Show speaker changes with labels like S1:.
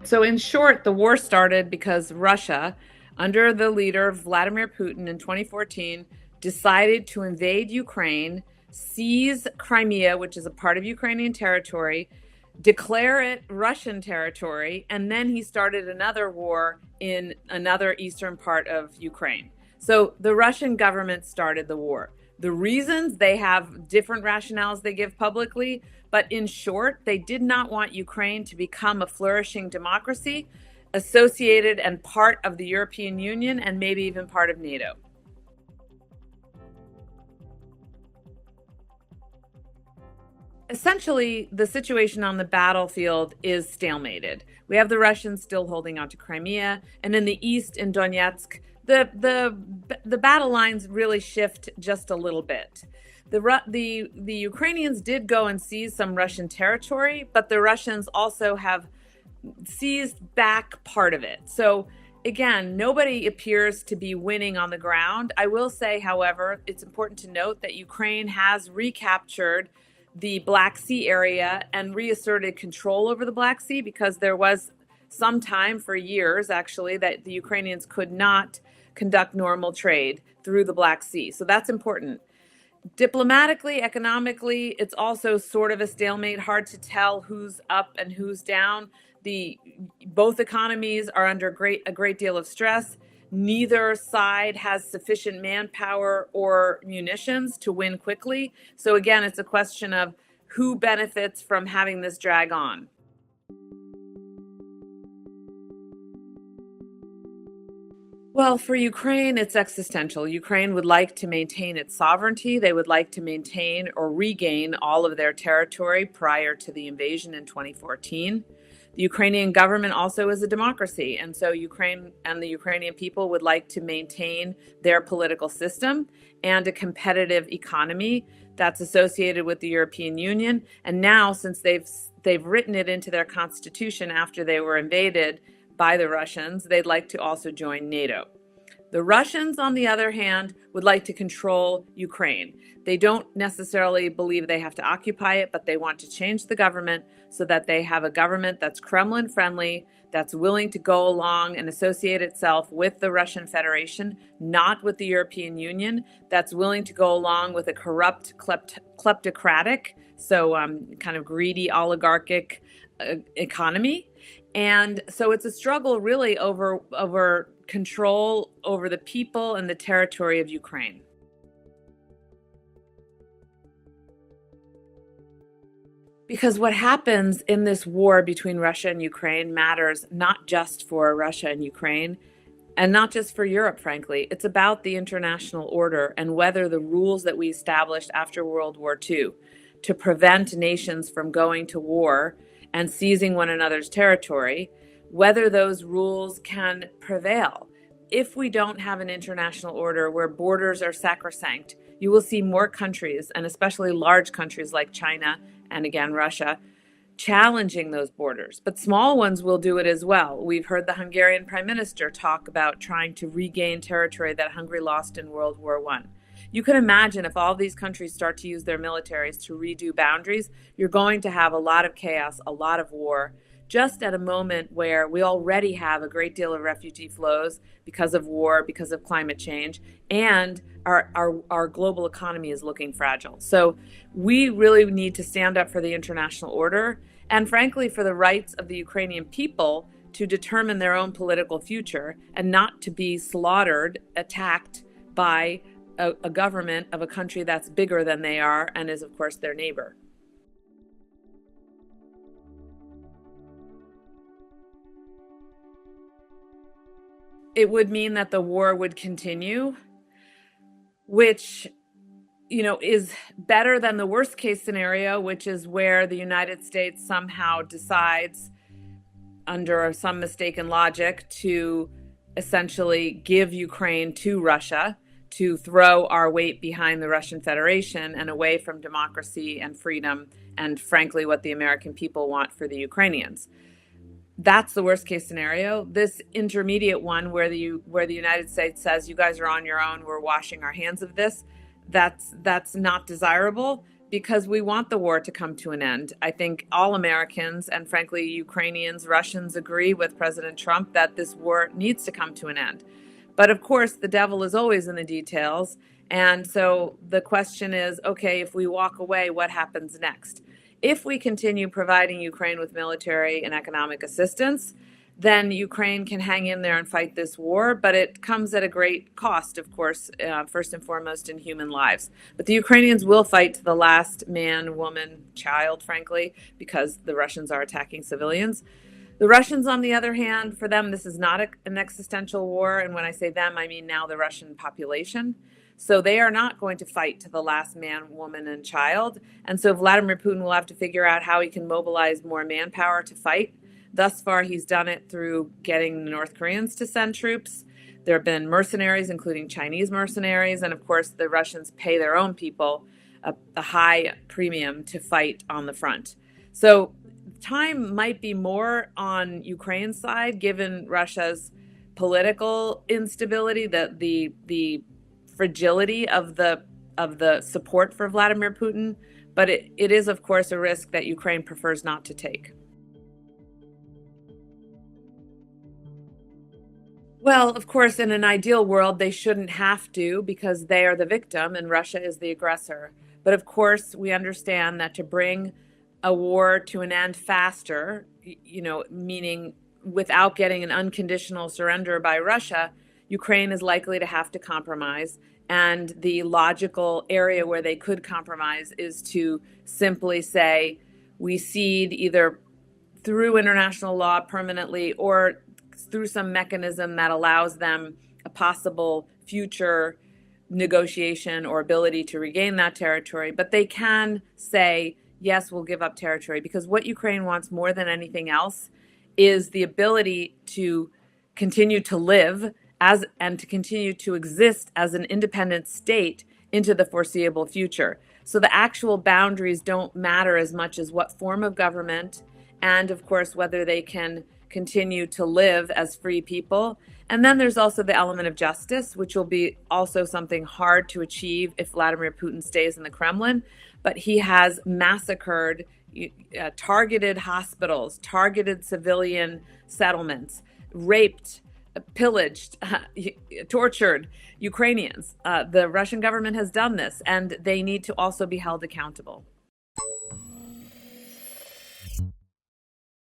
S1: So, in short, the war started because Russia, under the leader Vladimir Putin in 2014, decided to invade Ukraine, seize Crimea, which is a part of Ukrainian territory, declare it Russian territory, and then he started another war in another eastern part of Ukraine. So the Russian government started the war. The reasons, they have different rationales they give publicly, but in short, they did not want Ukraine to become a flourishing democracy associated and part of the European Union and maybe even part of NATO. Essentially, the situation on the battlefield is stalemated. We have the Russians still holding on to Crimea, and in the east, in Donetsk, the battle lines really shift just a little bit. The Ukrainians did go and seize some Russian territory, but the Russians also have seized back part of it. So again, nobody appears to be winning on the ground. I will say, however, it's important to note that Ukraine has recaptured the Black Sea area and reasserted control over the Black Sea, because there was some time for years, actually, that the Ukrainians could not conduct normal trade through the Black Sea. So that's important. Diplomatically, economically, it's also sort of a stalemate. Hard to tell who's up and who's down. Both economies are under a great deal of stress. Neither side has sufficient manpower or munitions to win quickly. So again, it's a question of who benefits from having this drag on. Well, for Ukraine, it's existential. Ukraine would like to maintain its sovereignty. They would like to maintain or regain all of their territory prior to the invasion in 2014. The Ukrainian government also is a democracy, and so Ukraine and the Ukrainian people would like to maintain their political system and a competitive economy that's associated with the European Union. And now, since they've written it into their constitution after they were invaded by the Russians, they'd like to also join NATO. The Russians, on the other hand, would like to control Ukraine. They don't necessarily believe they have to occupy it, but they want to change the government so that they have a government that's Kremlin friendly, that's willing to go along and associate itself with the Russian Federation, not with the European Union, that's willing to go along with a corrupt, kleptocratic, so kind of greedy, oligarchic economy. And so it's a struggle really over control over the people and the territory of Ukraine. Because what happens in this war between Russia and Ukraine matters not just for Russia and Ukraine, and not just for Europe, frankly. It's about the international order and whether the rules that we established after World War II to prevent nations from going to war and seizing one another's territory, whether those rules can prevail. If we don't have an international order where borders are sacrosanct, you will see more countries, and especially large countries like China and again Russia, challenging those borders. But small ones will do it as well. We've heard the Hungarian Prime Minister talk about trying to regain territory that Hungary lost in World War I. You can imagine if all these countries start to use their militaries to redo boundaries, you're going to have a lot of chaos, a lot of war, just at a moment where we already have a great deal of refugee flows because of war, because of climate change, and our global economy is looking fragile. So we really need to stand up for the international order and, frankly, for the rights of the Ukrainian people to determine their own political future and not to be slaughtered, attacked by a government of a country that's bigger than they are and is, of course, their neighbor. It would mean that the war would continue, which, is better than the worst case scenario, which is where the United States somehow decides, under some mistaken logic, to essentially give Ukraine to Russia, to throw our weight behind the Russian Federation and away from democracy and freedom and, frankly, what the American people want for the Ukrainians. That's the worst case scenario. This intermediate one where the United States says, you guys are on your own, we're washing our hands of this, that's not desirable. because we want the war to come to an end. I think all Americans and frankly, Ukrainians, Russians agree with President Trump that this war needs to come to an end. But of course, the devil is always in the details. And so the question is, okay, if we walk away, what happens next? If we continue providing Ukraine with military and economic assistance, then Ukraine can hang in there and fight this war, but it comes at a great cost, of course, first and foremost in human lives. But the Ukrainians will fight to the last man, woman, child, frankly, because the Russians are attacking civilians. The Russians, on the other hand, for them, this is not an existential war. And when I say them, I mean now the Russian population. So they are not going to fight to the last man, woman, and child. And so Vladimir Putin will have to figure out how he can mobilize more manpower to fight. Thus far, he's done it through getting the North Koreans to send troops. There have been mercenaries, including Chinese mercenaries. And of course, the Russians pay their own people a high premium to fight on the front. So time might be more on Ukraine's side, given Russia's political instability, the fragility of the support for Vladimir Putin. But it is, of course, a risk that Ukraine prefers not to take. Well, of course, in an ideal world, they shouldn't have to because they are the victim and Russia is the aggressor. But of course, we understand that to bring a war to an end faster, meaning without getting an unconditional surrender by Russia, Ukraine is likely to have to compromise. And the logical area where they could compromise is to simply say, we cede either through international law permanently or through some mechanism that allows them a possible future negotiation or ability to regain that territory. But they can say, yes, we'll give up territory, because what Ukraine wants more than anything else is the ability to continue to live and to continue to exist as an independent state into the foreseeable future. So the actual boundaries don't matter as much as what form of government and, of course, whether they can continue to live as free people. And then there's also the element of justice, which will be also something hard to achieve if Vladimir Putin stays in the Kremlin. But he has massacred, targeted hospitals, targeted civilian settlements, raped, pillaged, tortured Ukrainians. The Russian government has done this, and they need to also be held accountable.